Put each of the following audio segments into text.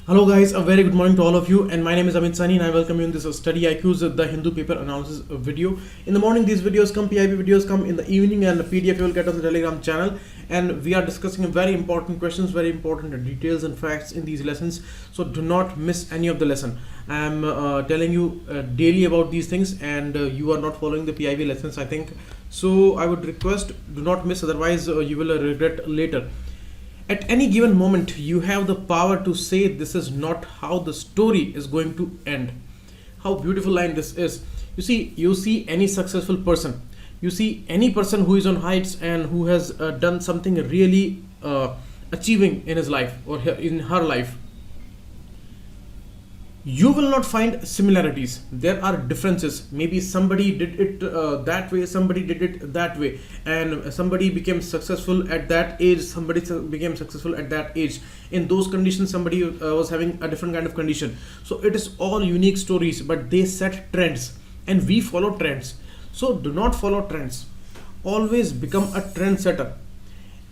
Hello guys, a very good morning to all of you, and my name is Amit Sani and I welcome you in this StudyIQ's The Hindu Paper Analysis video. In the morning these videos come, PIB videos come in the evening, and the PDF you will get on the Telegram channel, and we are discussing very important questions, very important details and facts in these lessons, so do not miss any of the lesson. I am telling you daily about these things, and you are not following the PIB lessons, I think, so I would request do not miss, otherwise you will regret later. At any given moment, you have the power to say this is not how the story is going to end. How beautiful line this is. You see any successful person, you see any person who is on heights and who has done something really achieving in his life or in her life. You will not find similarities. There are differences. Maybe somebody did it that way, somebody did it that way, and somebody became successful at that age, somebody became successful at that age. In those conditions, somebody was having a different kind of condition. So it is all unique stories, but they set trends and we follow trends. So do not follow trends. Always become a trendsetter.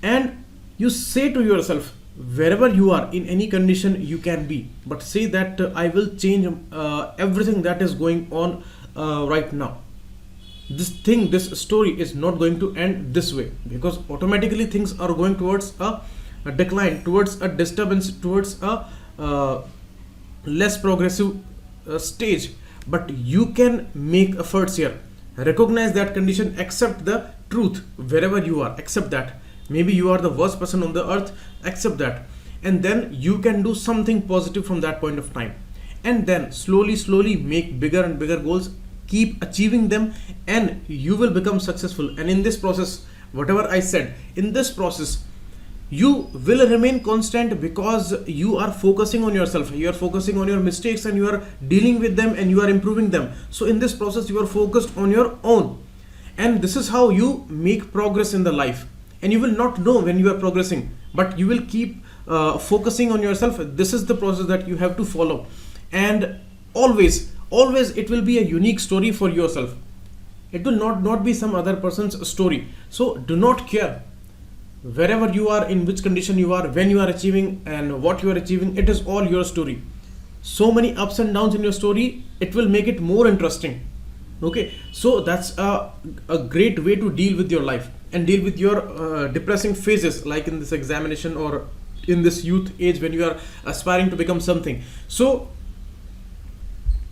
And you say to yourself, wherever you are, in any condition you can be, but say that I will change everything that is going on right now. This story is not going to end this way, because automatically things are going towards a decline, towards a disturbance, towards a less progressive stage. But you can make efforts here, recognize that condition, accept the truth wherever you are, accept that. Maybe you are the worst person on the earth, accept that, and then you can do something positive from that point of time, and then slowly make bigger and bigger goals, keep achieving them, and you will become successful. And in this process, whatever I said, in this process you will remain constant, because you are focusing on yourself, you are focusing on your mistakes, and you are dealing with them, and you are improving them. So in this process you are focused on your own, and this is how you make progress in the life. And you will not know when you are progressing, but you will keep focusing on yourself. This is the process that you have to follow, and always it will be a unique story for yourself. It will not be some other person's story. So do not care wherever you are, in which condition you are, when you are achieving and what you are achieving. It is all your story. So many ups and downs in your story, it will make it more interesting. Okay, so that's a great way to deal with your life and deal with your depressing phases, like in this examination or in this youth age when you are aspiring to become something. So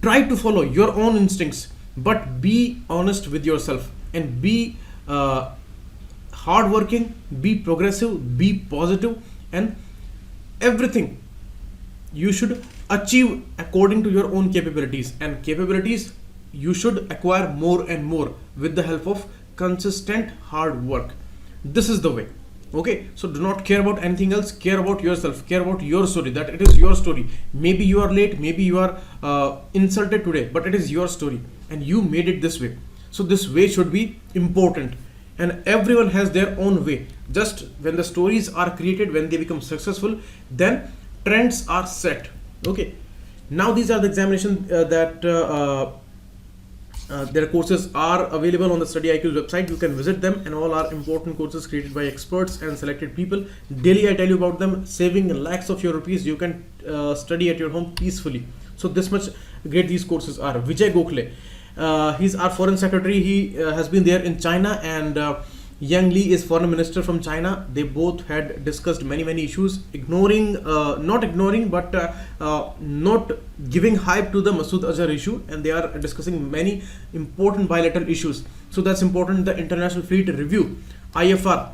try to follow your own instincts, but be honest with yourself, and be hardworking, be progressive, be positive, and everything you should achieve according to your own capabilities. And capabilities you should acquire more and more with the help of consistent hard work. This is the way. Okay, so do not care about anything else, care about yourself, care about your story, that it is your story. Maybe you are late, maybe you are insulted today, but it is your story and you made it this way. So this way should be important, and everyone has their own way. Just when the stories are created, when they become successful, then trends are set. Okay, now these are the examinations that their courses are available on the StudyIQ's website. You can visit them, and all are important courses created by experts and selected people. Daily I tell you about them, saving lakhs of your rupees. You can study at your home peacefully. So this much great these courses are. Vijay Gokhale, he's our foreign secretary. He has been there in China, and Yang Lee is foreign minister from China. They both had discussed many issues, not giving hype to the Masood Azhar issue, and they are discussing many important bilateral issues. So that's important. The International Fleet Review, IFR,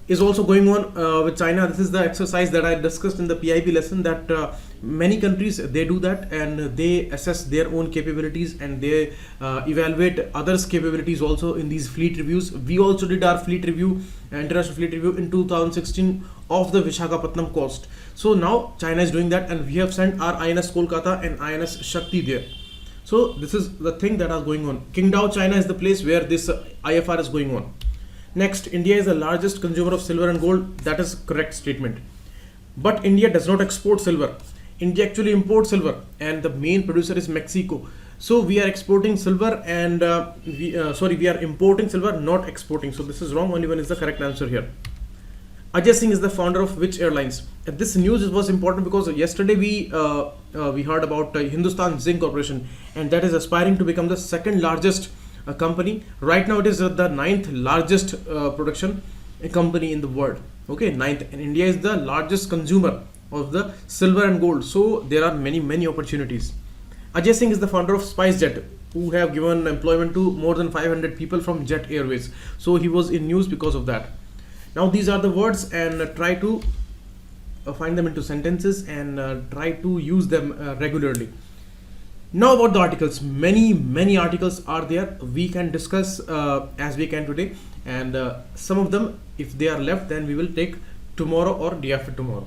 is also going on with China. This is the exercise that I discussed in the PIB lesson, that many countries, they do that, and they assess their own capabilities, and they evaluate others' capabilities also in these fleet reviews. We also did our fleet review, international fleet review, in 2016 of the Visakhapatnam coast. So now China is doing that, and we have sent our INS Kolkata and INS Shakti there. So this is the thing that is going on. Qingdao, China is the place where this IFR is going on. Next, India is the largest consumer of silver and gold. That is correct statement. But India does not export silver. India actually imports silver, and the main producer is Mexico. So we are exporting silver, and we are importing silver, not exporting. So this is wrong. Only one is the correct answer here. Ajay Singh is the founder of which airlines? This news was important because yesterday we heard about Hindustan Zinc Corporation, and that is aspiring to become the second largest company. Right now, it is the ninth largest production company in the world. Okay, ninth, and India is the largest consumer of the silver and gold. So there are many opportunities. Ajay Singh is the founder of SpiceJet, who have given employment to more than 500 people from Jet Airways. So he was in news because of that. Now these are the words, and try to find them into sentences and try to use them regularly. Now about the articles, many articles are there. We can discuss as we can today, and some of them, if they are left, then we will take tomorrow or day after tomorrow.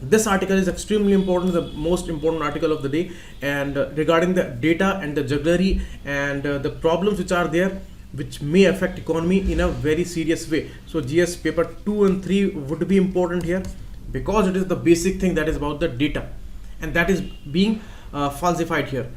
This article is extremely important, the most important article of the day, and regarding the data and the jugglery and the problems which are there, which may affect economy in a very serious way. So GS paper 2 and 3 would be important here, because it is the basic thing that is about the data, and that is being falsified here.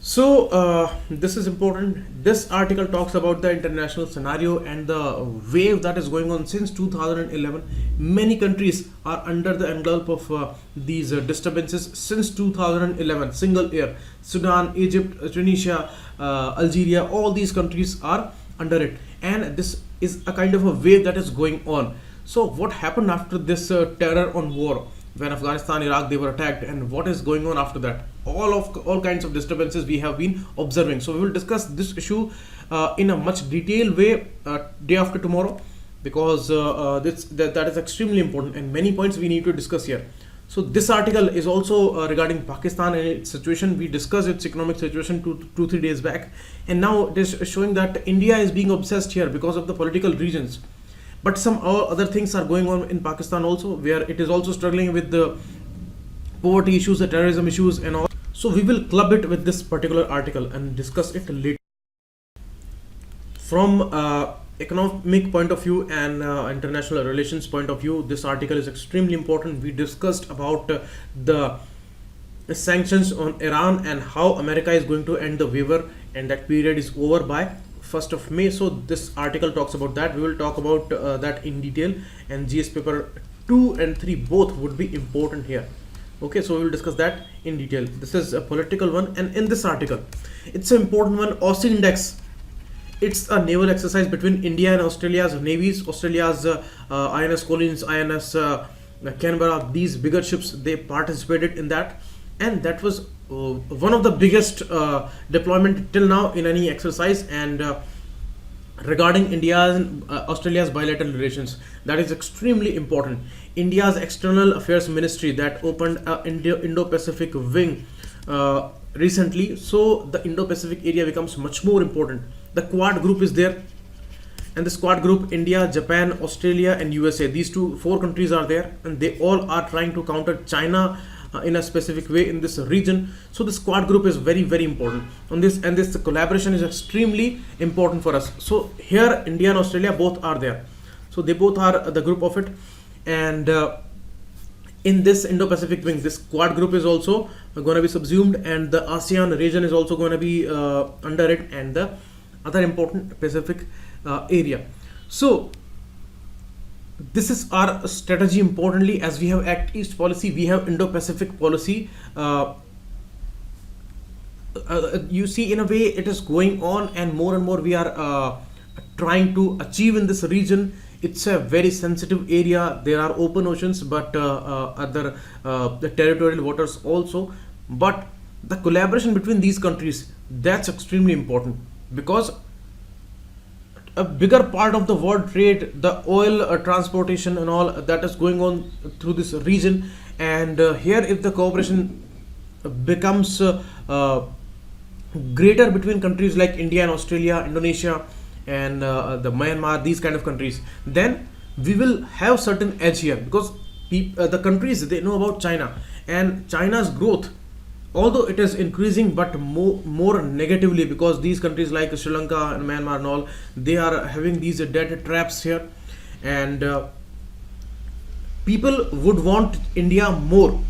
So this is important. This article talks about the international scenario and the wave that is going on since 2011. Many countries are under the envelope of these disturbances since 2011. Single year. Sudan, Egypt, Tunisia, Algeria, all these countries are under it, and this is a kind of a wave that is going on. So what happened after this terror on war, when Afghanistan, Iraq, they were attacked, and what is going on after that? All kinds of disturbances we have been observing. So we will discuss this issue in a much detailed way day after tomorrow, because that is extremely important, and many points we need to discuss here. So this article is also regarding Pakistan and its situation. We discussed its economic situation 2-3 days back, and now it is showing that India is being obsessed here because of the political reasons. But some other things are going on in Pakistan also, where it is also struggling with the poverty issues, the terrorism issues and all. So we will club it with this particular article and discuss it later. From economic point of view and international relations point of view, this article is extremely important. We discussed about the sanctions on Iran and how America is going to end the waiver, and that period is over by 1st of May. So this article talks about that. We will talk about that in detail, and GS paper 2 and 3 both would be important here. Okay, so we will discuss that in detail. This is a political one, and in this article, it's an important one. Aussie Index. It's a naval exercise between India and Australia's navies. Australia's INS Collins, INS Canberra, these bigger ships, they participated in that, and that was one of the biggest deployment till now in any exercise. And regarding India's and Australia's bilateral relations, that is extremely important. India's External Affairs Ministry that opened a Indo-Pacific wing recently, so the Indo-Pacific area becomes much more important. The Quad group is there, and this Quad group, India, Japan, Australia and USA, these 4 countries are there, and they all are trying to counter China in a specific way in this region. So this Quad group is very important on this, and this collaboration is extremely important for us. So here India and Australia both are there, so they both are the group of it. And in this Indo-Pacific wing, this Quad group is also going to be subsumed, and the ASEAN region is also going to be under it, and the other important Pacific area. So this is our strategy. Importantly, as we have Act East policy, we have Indo-Pacific policy. You see, in a way it is going on, and more we are trying to achieve in this region. It's a very sensitive area. There are open oceans, but other the territorial waters also. But the collaboration between these countries, that's extremely important, because a bigger part of the world trade, the oil transportation and all, that is going on through this region. And here, if the cooperation becomes greater between countries like India and Australia, Indonesia and the Myanmar, these kind of countries, then we will have certain edge here, because the countries, they know about China, and China's growth, although it is increasing, but more negatively, because these countries like Sri Lanka and Myanmar and all, they are having these debt traps here, and people would want India more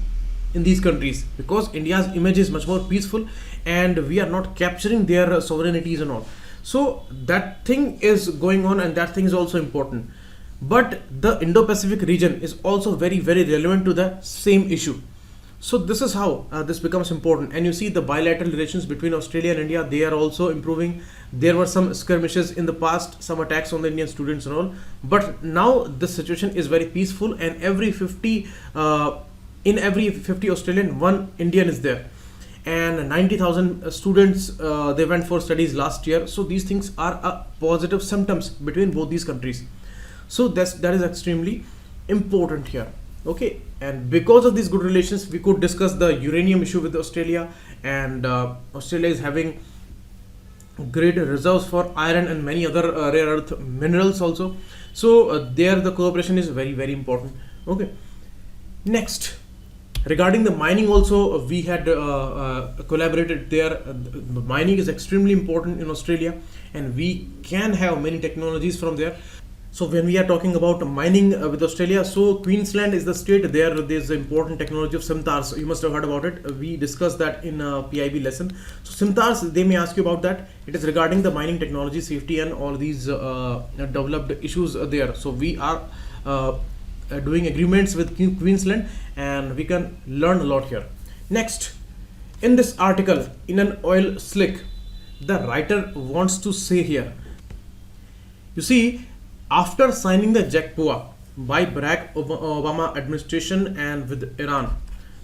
in these countries, because India's image is much more peaceful, and we are not capturing their sovereignties and all. So that thing is going on, and that thing is also important. but the Indo-Pacific region is also very, very relevant to the same issue. So this is how this becomes important. And you see the bilateral relations between Australia and India, they are also improving. There were some skirmishes in the past, some attacks on the Indian students and all, but now the situation is very peaceful, and in every 50 Australian, one Indian is there, and 90,000 students they went for studies last year. So these things are a positive symptoms between both these countries. So that is extremely important here. Okay, and because of these good relations, we could discuss the uranium issue with Australia, and Australia is having great reserves for iron and many other rare earth minerals also. So there the cooperation is very, very important. Okay, next, regarding the mining also, we had collaborated there. Mining is extremely important in Australia, and we can have many technologies from there. So when we are talking about mining with Australia, so Queensland is the state. There's the important technology of scimitar's. You must have heard about it. We discussed that in a PIB lesson. So scimitar's, they may ask you about that. It is regarding the mining technology, safety, and all these developed issues there. So we are doing agreements with Queensland, and we can learn a lot here. Next, in this article, in an oil slick, the writer wants to say here, you see, after signing the JCPOA by Barack Obama administration and with Iran,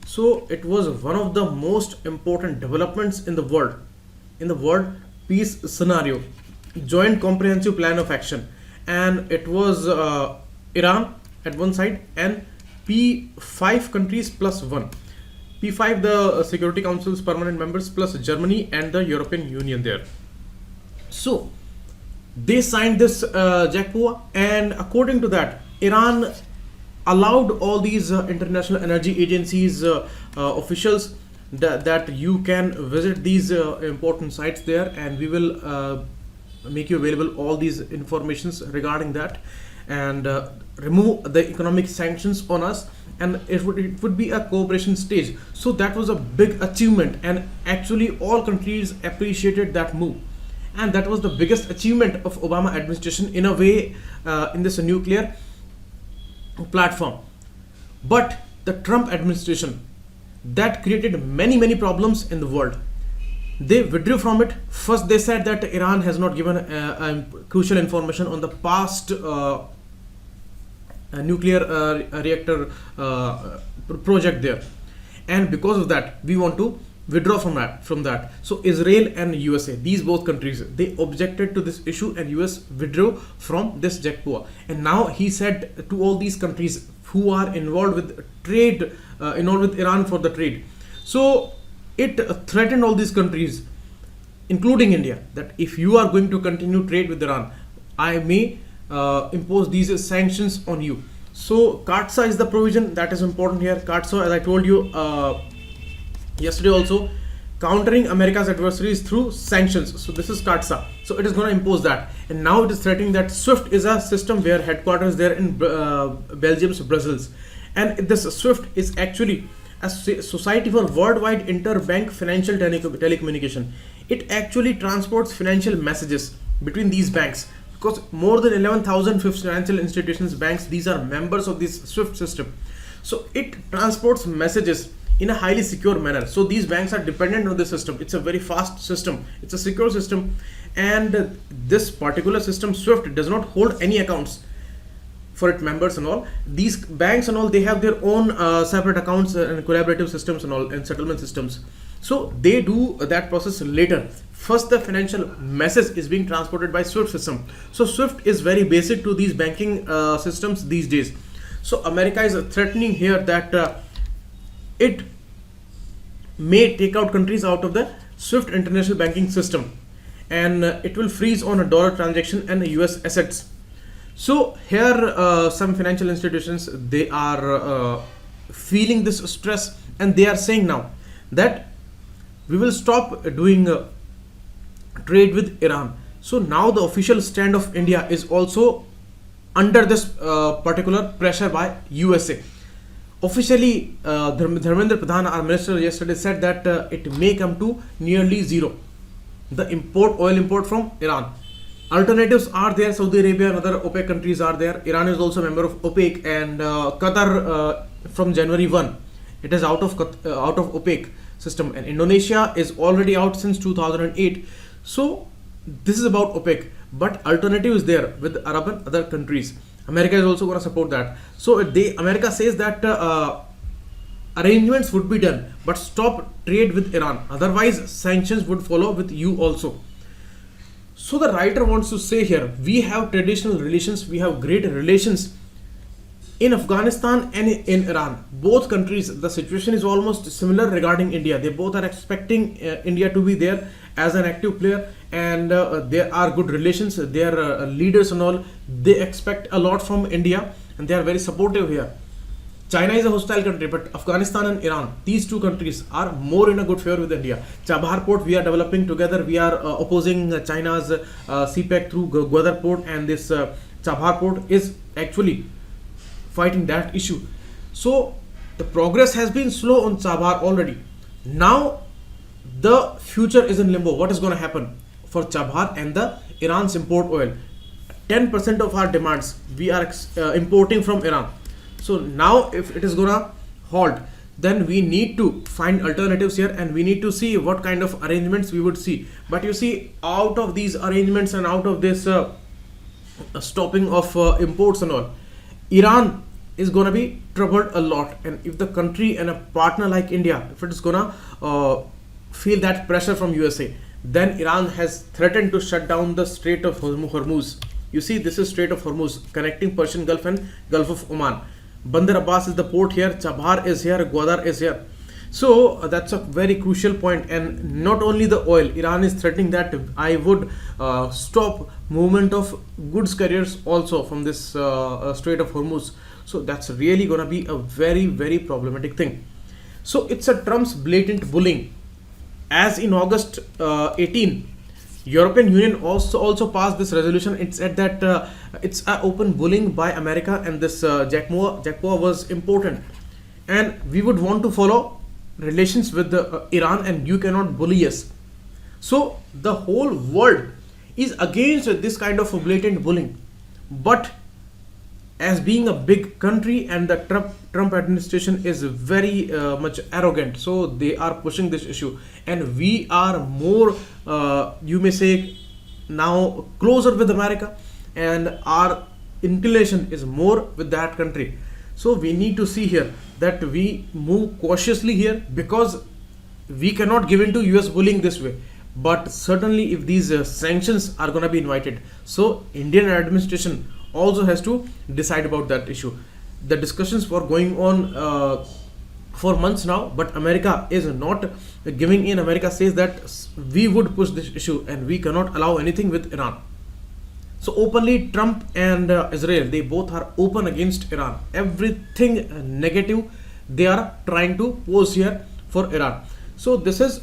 so it was one of the most important developments in the world peace scenario, joint comprehensive plan of action, and it was Iran at one side and P5 countries plus one. P5, the Security Council's permanent members, plus Germany and the European Union there. So they signed this JCPOA, and according to that, Iran allowed all these international energy agencies officials that you can visit these important sites there, and we will make you available all these informations regarding that, and remove the economic sanctions on us, and it would be a cooperation stage. So that was a big achievement, and actually all countries appreciated that move. And that was the biggest achievement of Obama administration in a way in this nuclear platform. But the Trump administration, that created many problems in the world. They withdrew from it. First they said that Iran has not given crucial information on the past nuclear reactor project there, and because of that we want to withdraw from that. So Israel and USA, these both countries, they objected to this issue, and US withdrew from this JCPOA. And now he said to all these countries who are involved with trade, involved with Iran for the trade, so it threatened all these countries, including India, that if you are going to continue trade with Iran, I may impose these sanctions on you. So CAATSA is the provision that is important here. CAATSA, as I told you yesterday also, countering America's adversaries through sanctions. So this is CAATSA. So it is going to impose that, and now it is threatening that SWIFT is a system where headquarters there in Belgium's Brussels, and this SWIFT is actually a society for worldwide interbank financial telecommunication. It actually transports financial messages between these banks, because more than 11,000 financial institutions, banks, these are members of this SWIFT system. So it transports messages in a highly secure manner. So these banks are dependent on the system. It's a very fast system, it's a secure system, and this particular system SWIFT does not hold any accounts for its members and all. These banks and all, they have their own separate accounts and collaborative systems and all, and settlement systems. So they do that process later. First the financial message is being transported by SWIFT system. So SWIFT is very basic to these banking systems these days. So America is threatening here that it may take out countries out of the SWIFT international banking system, and it will freeze on a dollar transaction and US assets. So here some financial institutions, they are feeling this stress, and they are saying now that we will stop doing trade with Iran. So now the official stand of India is also under this particular pressure by USA. Officially, Dharmendra Pradhan, our minister, yesterday said that it may come to nearly zero, the oil import from Iran. Alternatives are there. Saudi Arabia and other OPEC countries are there. Iran is also a member of OPEC, and Qatar from January 1, it is out of OPEC system, and Indonesia is already out since 2008. So this is about OPEC, but alternative is there with Arab and other countries. America is also going to support that. So America says that arrangements would be done, but stop trade with Iran. Otherwise, sanctions would follow with you also. So the writer wants to say here, we have traditional relations, we have great relations in Afghanistan and in Iran. Both countries, the situation is almost similar regarding India. They both are expecting India to be there as an active player, and there are good relations. Their leaders and all, they expect a lot from India, and they are very supportive here. China is a hostile country, but Afghanistan and Iran, these two countries are more in a good favor with India. Chabahar port we are developing together. We are opposing China's CPEC through Gwadar port, and this Chabahar port is actually fighting that issue. So the progress has been slow on Chabahar already. Now the future is in limbo. What is going to happen for Chabahar and the Iran's import oil? 10% of our demands we are importing from Iran. So now if it is gonna halt, then we need to find alternatives here, and we need to see what kind of arrangements we would see. But you see, out of these arrangements and out of this stopping of imports and all, Iran is gonna be troubled a lot. And if the country and a partner like India, if it is gonna feel that pressure from USA, then Iran has threatened to shut down the Strait of Hormuz. You see, this is Strait of Hormuz connecting Persian Gulf and Gulf of Oman. Bandar Abbas is the port here, Chabahar is here, Gwadar is here. So that's a very crucial point. And not only the oil, Iran is threatening that I would stop movement of goods carriers also from this Strait of Hormuz. So that's really gonna be a very, very problematic thing. So it's a Trump's blatant bullying. As in August 18, European Union also passed this resolution. It said that it's an open bullying by America, and this JACPOA was important, and we would want to follow relations with Iran, and you cannot bully us. So the whole world is against this kind of blatant bullying. But as being a big country, and the Trump administration is very much arrogant, so they are pushing this issue, and we are more you may say now closer with America, and our inclination is more with that country. So we need to see here that we move cautiously here, because we cannot give in to US bullying this way. But certainly if these sanctions are going to be invited, so Indian administration also has to decide about that issue. The discussions were going on for months now, but America is not giving in. America says that we would push this issue, and we cannot allow anything with Iran. So openly Trump and Israel, they both are open against Iran. Everything negative they are trying to pose here for Iran. So this is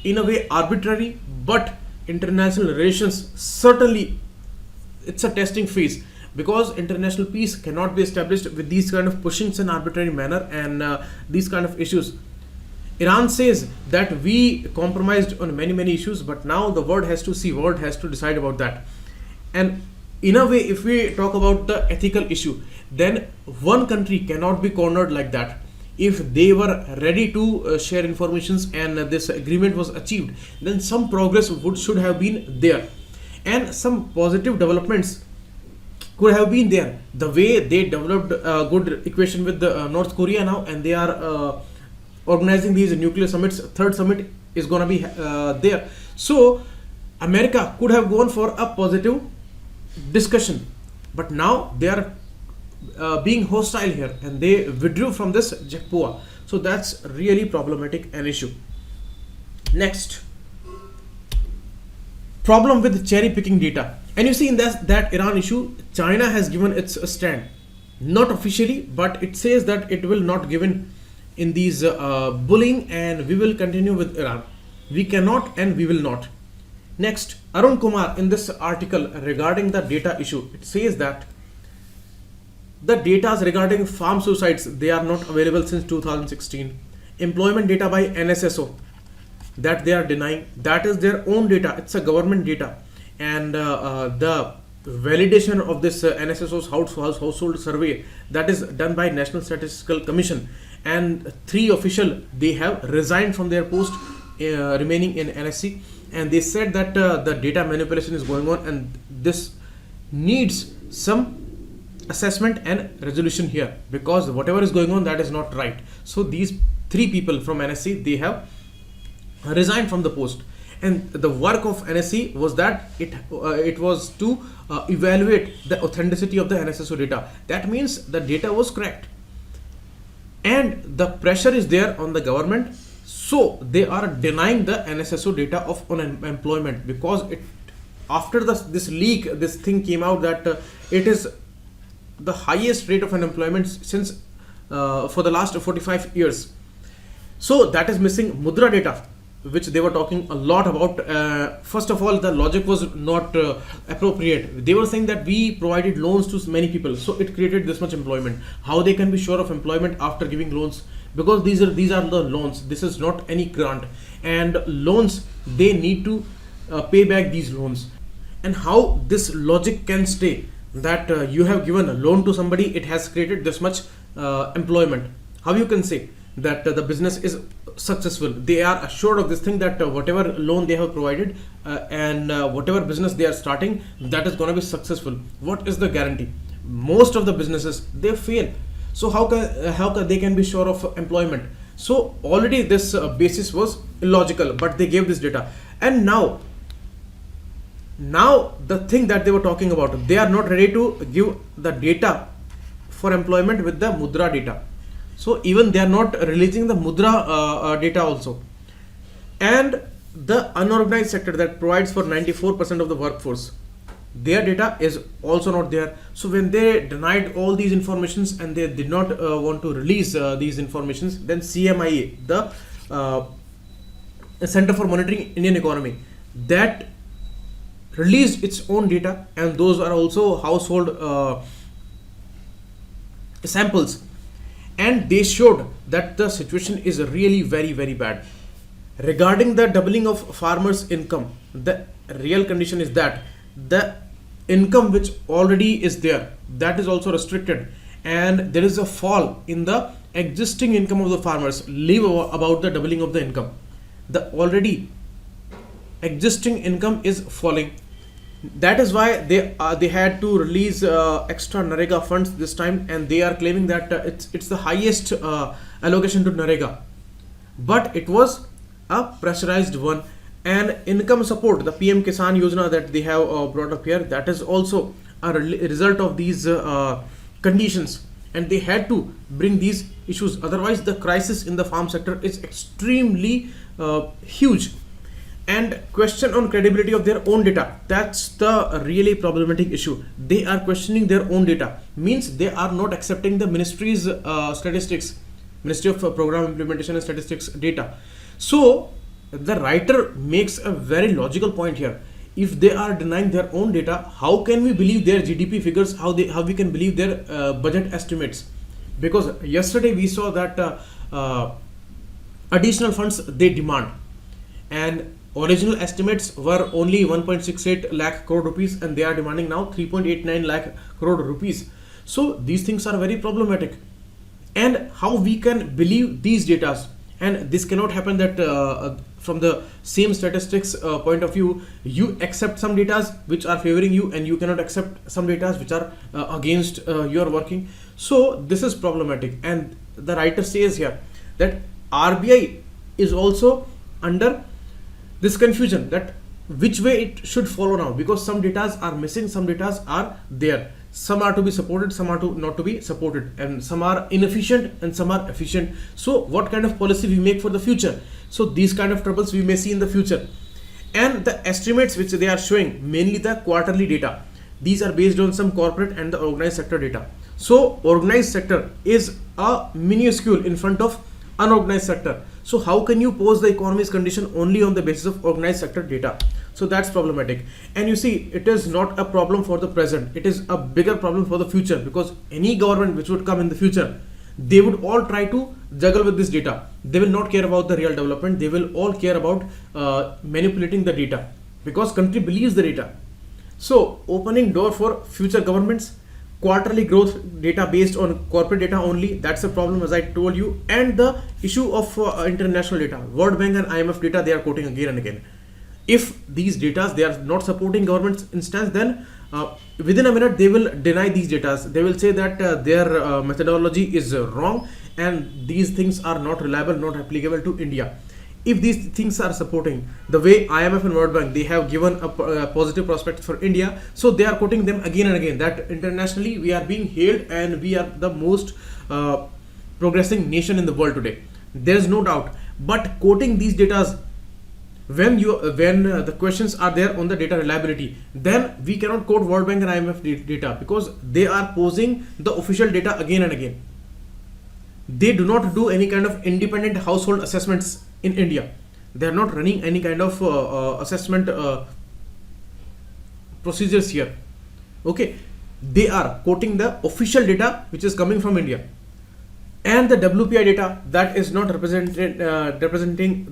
in a way arbitrary, but international relations, certainly it's a testing phase, because international peace cannot be established with these kind of pushings in arbitrary manner, and these kind of issues. Iran says that we compromised on many issues, but now the world has to decide about that. And in a way, if we talk about the ethical issue, then one country cannot be cornered like that. If they were ready to share informations and this agreement was achieved, then some progress should have been there, and some positive developments could have been there. The way they developed a good equation with the North Korea now, and they are organizing these nuclear summits. Third summit is going to be there. So America could have gone for a positive discussion, but now they are being hostile here, and they withdrew from this JACPOA. So that's really problematic an issue. Next, problem with cherry picking data. And you see in that Iran issue, China has given its stand, not officially, but it says that it will not give in these bullying, and we will continue with Iran. We cannot and we will not. Next, Arun Kumar, in this article regarding the data issue, it says that the data regarding farm suicides, they are not available since 2016. Employment data by NSSO, that they are denying, that is their own data, it's a government data. and the validation of this NSSO's household survey, that is done by National Statistical Commission, and 3 official, they have resigned from their post, remaining in NSC, and they said that the data manipulation is going on and this needs some assessment and resolution here, because whatever is going on, that is not right. So these 3 people from NSC, they have resigned from the post, and the work of NSC was that it was to evaluate the authenticity of the NSSO data. That means the data was correct, and the pressure is there on the government, so they are denying the NSSO data of unemployment, because after this leak, this thing came out that it is the highest rate of unemployment since for the last 45 years. So that is missing Mudra data, which they were talking a lot about. First of all, the logic was not appropriate. They were saying that we provided loans to many people, so it created this much employment. How they can be sure of employment after giving loans? Because these are the loans. This is not any grant, and loans, they need to pay back these loans. And how this logic can stay that you have given a loan to somebody, it has created this much employment? How you can say that the business is successful? They are assured of this thing that whatever loan they have provided and whatever business they are starting, that is going to be successful. What is the guarantee? Most of the businesses, they fail. So how can they can be sure of employment? So already this basis was illogical, but they gave this data. And now the thing that they were talking about, they are not ready to give the data for employment with the Mudra data. So even they are not releasing the Mudra data also. And the unorganized sector that provides for 94% of the workforce, their data is also not there. So when they denied all these informations and they did not want to release these informations, then CMIA, the Center for Monitoring Indian Economy, that released its own data, and those are also household samples, and they showed that the situation is really very, very bad. Regarding the doubling of farmers' income, the real condition is that the income which already is there, that is also restricted, and there is a fall in the existing income of the farmers. Leave about the doubling of the income, the already existing income is falling. That is why they had to release extra NREGA funds this time, and they are claiming that it's the highest allocation to NREGA, but it was a pressurized one. And income support, the PM Kisan Yojana that they have brought up here, that is also a result of these conditions, and they had to bring these issues. Otherwise, the crisis in the farm sector is extremely huge. And question on credibility of their own data, that's the really problematic issue. They are questioning their own data, means they are not accepting the ministry's statistics, Ministry of Program Implementation and Statistics data. So the writer makes a very logical point here. If they are denying their own data, how can we believe their GDP figures? How we can believe their budget estimates? Because yesterday we saw that additional funds they demand, and original estimates were only 1.68 lakh crore rupees, and they are demanding now 3.89 lakh crore rupees. So these things are very problematic. And how we can believe these data? And this cannot happen that from the same statistics point of view, you accept some data which are favoring you, and you cannot accept some data which are against your working. So this is problematic. And the writer says here that RBI is also under this confusion that which way it should follow now, because some data are missing, some data are there. Some are to be supported, some are not to be supported, and some are inefficient and some are efficient. So what kind of policy we make for the future? So these kind of troubles we may see in the future. And the estimates which they are showing, mainly the quarterly data, these are based on some corporate and the organized sector data. So organized sector is a minuscule in front of unorganized sector. So how can you pose the economy's condition only on the basis of organized sector data? So that's problematic. And you see, it is not a problem for the present, it is a bigger problem for the future, because any government which would come in the future, they would all try to juggle with this data. They will not care about the real development, they will all care about manipulating the data, because country believes the data. So opening door for future governments, quarterly growth data based on corporate data only, that's a problem as I told you. And the issue of international data, World Bank and IMF data, they are quoting again and again. If these data they are not supporting government's instance, then within a minute they will deny these data. They will say that their methodology is wrong and these things are not reliable, not applicable to India. If these things are supporting the way IMF and World Bank, they have given a positive prospect for India, so they are quoting them again and again that internationally we are being hailed and we are the most progressing nation in the world today. There is no doubt. But quoting these data, when the questions are there on the data reliability, then we cannot quote World Bank and IMF data because they are posing the official data again and again. They do not do any kind of independent household assessments in India. They are not running any kind of assessment procedures here. Okay, they are quoting the official data which is coming from India, and the WPI data that is not representing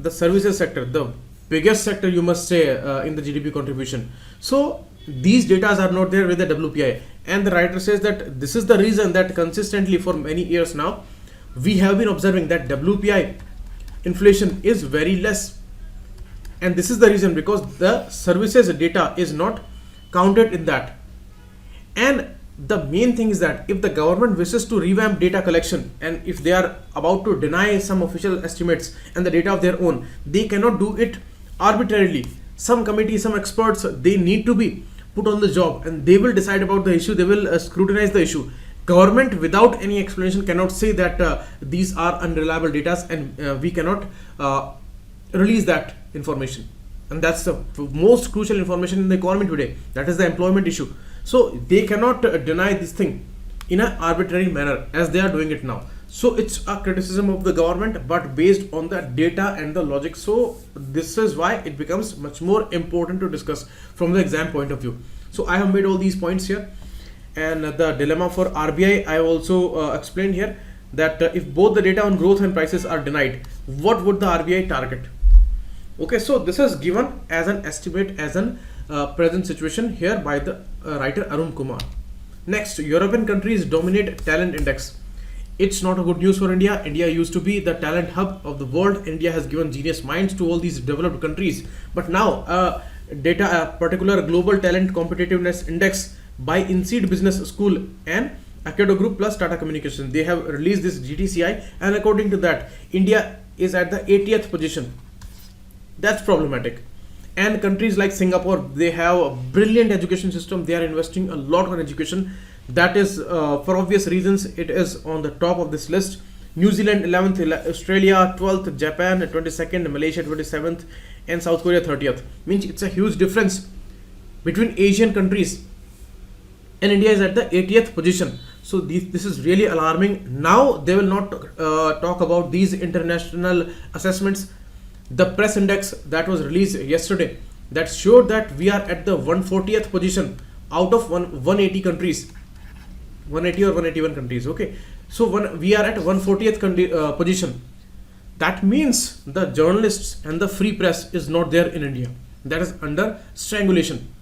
the services sector, the biggest sector you must say in the GDP contribution. So these data are not there with the WPI, and the writer says that this is the reason that consistently for many years now we have been observing that WPI inflation is very less, and this is the reason because the services data is not counted in that. And the main thing is that if the government wishes to revamp data collection, and if they are about to deny some official estimates and the data of their own, they cannot do it arbitrarily. Some committee, some experts, they need to be put on the job and they will decide about the issue, they will scrutinize the issue. Government without any explanation cannot say that these are unreliable data and we cannot release that information. And that's the most crucial information in the economy today. That is the employment issue. So they cannot deny this thing in an arbitrary manner as they are doing it now. So it's a criticism of the government, but based on the data and the logic. So this is why it becomes much more important to discuss from the exam point of view. So I have made all these points here. And the dilemma for RBI, I also explained here that if both the data on growth and prices are denied, what would the RBI target? Okay, so this is given as an estimate, as an present situation here by the writer Arun Kumar. Next, European countries dominate talent index. It's not a good news for India. India used to be the talent hub of the world. India has given genius minds to all these developed countries. But now, a particular global talent competitiveness index by NCERT Business School and Acado Group plus Tata Communications, they have released this GTCI, and according to that, India is at the 80th position. That's problematic. And countries like Singapore, they have a brilliant education system. They are investing a lot on education. That is for obvious reasons it is on the top of this list. New Zealand 11th, Australia 12th, Japan 22nd, Malaysia 27th, and South Korea 30th. Means it's a huge difference between Asian countries, and India is at the 80th position. So this is really alarming. Now they will not talk about these international assessments. The press index that was released yesterday, that showed that we are at the 140th position out of 180 countries, 180 or 181 countries. Okay, so we are at 140th position. That means the journalists and the free press is not there in India. That is under strangulation.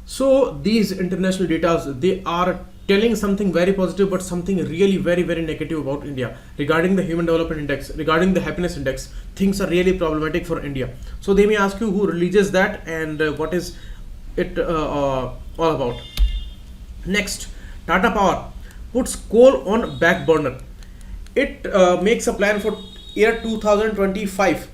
So these international data, they are telling something very positive, but something really very, very negative about India regarding the Human Development Index, regarding the Happiness Index. Things are really problematic for India. So they may ask you who releases that and what is it all about. Next, Tata Power puts coal on back burner. It makes a plan for year 2025,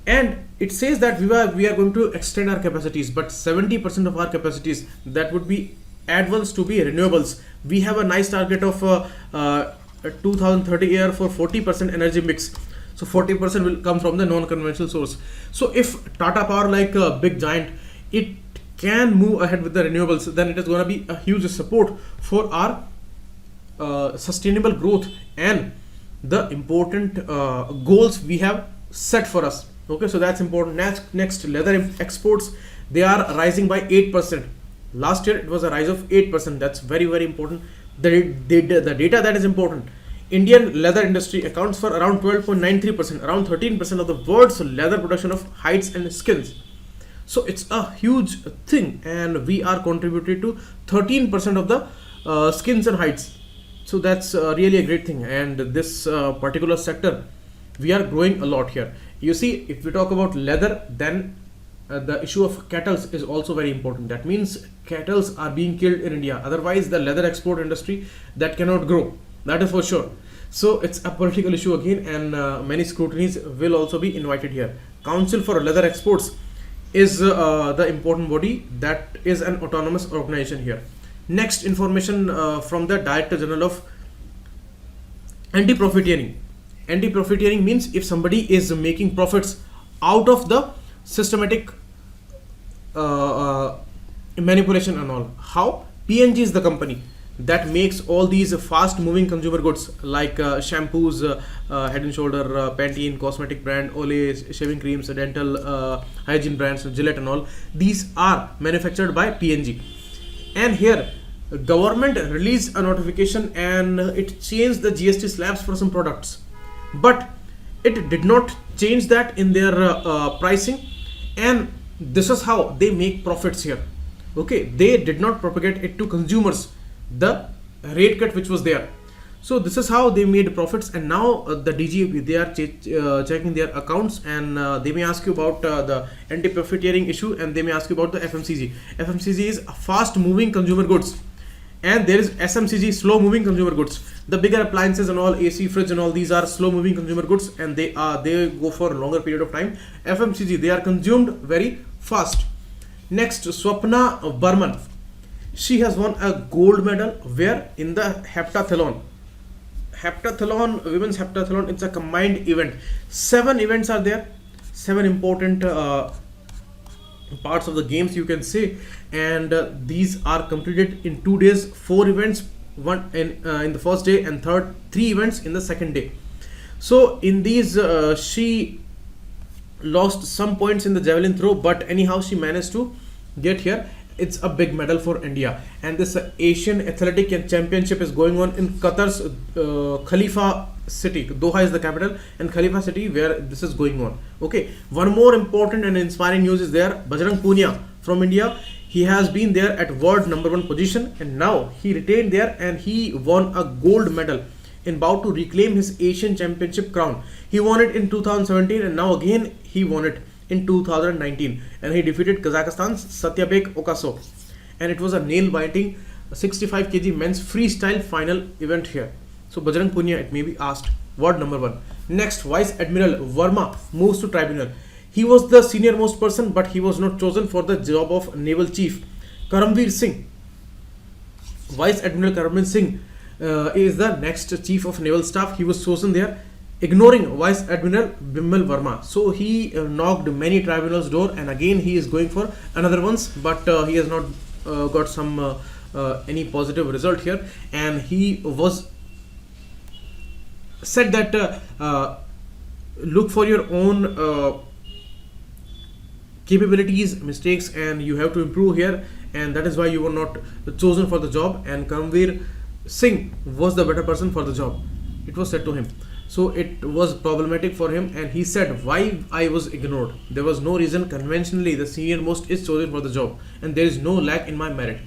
and it says that we are going to extend our capacities, but 70% of our capacities, that would be advanced to be renewables. We have a nice target of 2030 year for 40% energy mix. So 40% will come from the non-conventional source. So if Tata Power, like a big giant, it can move ahead with the renewables, then it is going to be a huge support for our sustainable growth and the important goals we have set for us. Okay, so that's important. Next, leather exports, they are rising by 8%. Last year it was a rise of 8%. That's very, very important. The data that is important. Indian leather industry accounts for around 12.93%, around 13% of the world's leather production of hides and skins. So it's a huge thing, and we are contributing to 13% of the skins and heights. So that's really a great thing, and this particular sector, we are growing a lot here. You see, if we talk about leather, then the issue of cattle is also very important. That means cattle are being killed in India, otherwise the leather export industry, that cannot grow, that is for sure. So it's a political issue again, and many scrutinies will also be invited here. Council for Leather Exports is the important body, that is an autonomous organization here. Next information from the Director General of Anti-Profiteering. Anti-profiteering means if somebody is making profits out of the systematic manipulation and all. How? P&G is the company that makes all these fast moving consumer goods like shampoos, Head and Shoulder, Pantene, cosmetic brand, Olay, shaving creams, dental hygiene brands, Gillette and all. These are manufactured by P&G. And here government released a notification and it changed the GST slabs for some products, but it did not change that in their pricing, and this is how they make profits here. Okay, they did not propagate it to consumers, the rate cut which was there. So this is how they made profits, and now the DGAP, they are checking their accounts, and they may ask you about the anti-profiteering issue, and they may ask you about the FMCG. FMCG is fast moving consumer goods, and there is SMCG, slow moving consumer goods. The bigger appliances and all, AC, fridge and all, these are slow moving consumer goods, and they go for a longer period of time. FMCG, they are consumed very fast. Next, Swapna Burman, she has won a gold medal where in the heptathlon. Women's heptathlon, it's a combined event. 7 events are there, 7 important parts of the games, you can say, and these are completed in 2 days. 4 events, one in the first day, and 3 events in the second day. So in these she lost some points in the javelin throw, but anyhow she managed to get here. It's a big medal for India, and this Asian Athletic Championship is going on in Qatar's Khalifa city. Doha is the capital, and Khalifa city where this is going on. Okay, one more important and inspiring news is there. Bajrang Punia from India, he has been there at world number 1 position, and now he retained there and he won a gold medal in about to reclaim his Asian Championship crown. He won it in 2017, and now again he won it in 2019, and he defeated Kazakhstan's Satyabek Okaso, and it was a nail-biting 65 kg men's freestyle final event here. So Bajrang Punia, it may be asked, world number 1. Next, Vice Admiral Verma moves to tribunal. He was the senior most person, but he was not chosen for the job of Naval Chief. Karamveer Singh, Vice Admiral Karamveer Singh is the next Chief of Naval Staff. He was chosen there, ignoring Vice Admiral Bimal Verma. So he knocked many tribunals' door, and again he is going for another ones, but he has not got some any positive result here, and he was said that look for your own capabilities, mistakes, and you have to improve here, and that is why you were not chosen for the job, and Karamveer Singh was the better person for the job, it was said to him. So it was problematic for him, and he said, why I was ignored? There was no reason. Conventionally the senior most is chosen for the job, and there is no lack in my merit.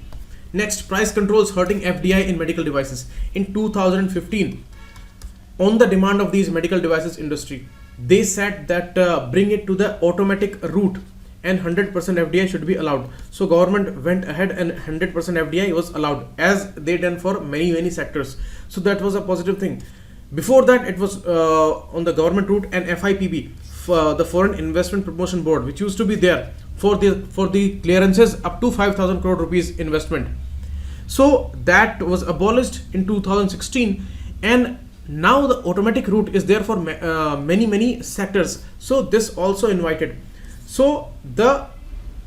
Next, price controls hurting FDI in medical devices. In 2015, on the demand of these medical devices industry, they said that bring it to the automatic route, and 100% FDI should be allowed. So government went ahead and 100% FDI was allowed, as they done for many sectors. So that was a positive thing. Before that, it was on the government route, and FIPB, the Foreign Investment Promotion Board, which used to be there for the clearances up to 5,000 crore rupees investment. So that was abolished in 2016, and now the automatic route is there for many sectors. So this also invited. So the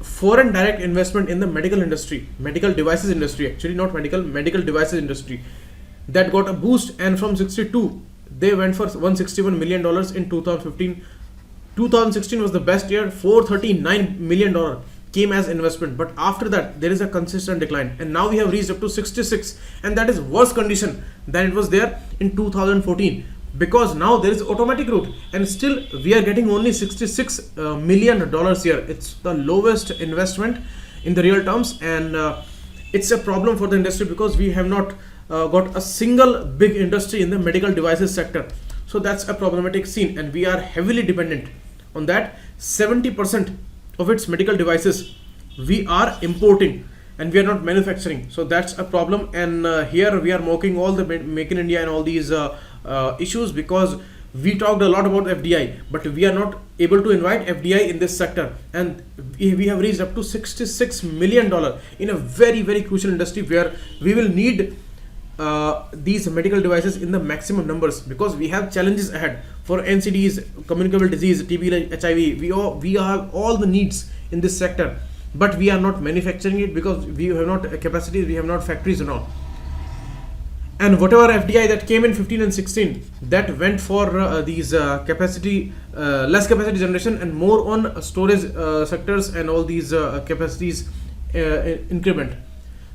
foreign direct investment in the medical industry, medical devices industry, actually not medical devices industry, that got a boost, and from 62 they went for $161 million in 2015. 2016 was the best year. $439 million came as investment, but after that there is a consistent decline, and now we have reached up to 66, and that is worse condition than it was there in 2014. because now there is automatic route, and still we are getting only $66 million here. It's the lowest investment in the real terms, and it's a problem for the industry because we have not got a single big industry in the medical devices sector. So that's a problematic scene, and we are heavily dependent on that. 70% of its medical devices we are importing, and we are not manufacturing. So that's a problem, and here we are mocking all the Make in India and all these issues, because we talked a lot about FDI, but we are not able to invite FDI in this sector, and we have reached up to $66 million in a very, very crucial industry where we will need these medical devices in the maximum numbers, because we have challenges ahead for NCDs, communicable disease, TB, HIV. We have all the needs in this sector, but we are not manufacturing it because we have not capacity, we have not factories and all. And whatever FDI that came in 15 and 16, that went for these capacity, less capacity generation and more on storage sectors and all these capacities increment.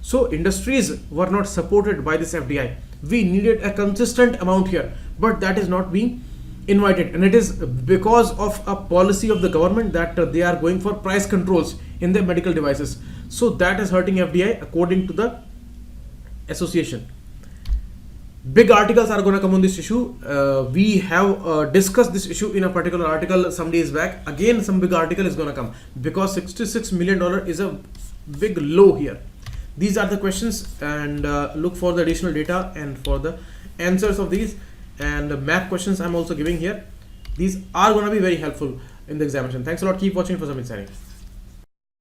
So industries were not supported by this FDI. We needed a consistent amount here, but that is not being invited, and it is because of a policy of the government that they are going for price controls in their medical devices. So that is hurting FDI according to the association. Big articles are going to come on this issue. We have discussed this issue in a particular article some days back. Again, some big article is going to come because $66 million is a big low here. These are the questions, and look for the additional data and for the answers of these, and math questions I'm also giving here. These are going to be very helpful in the examination. Thanks a lot. Keep watching for some insight.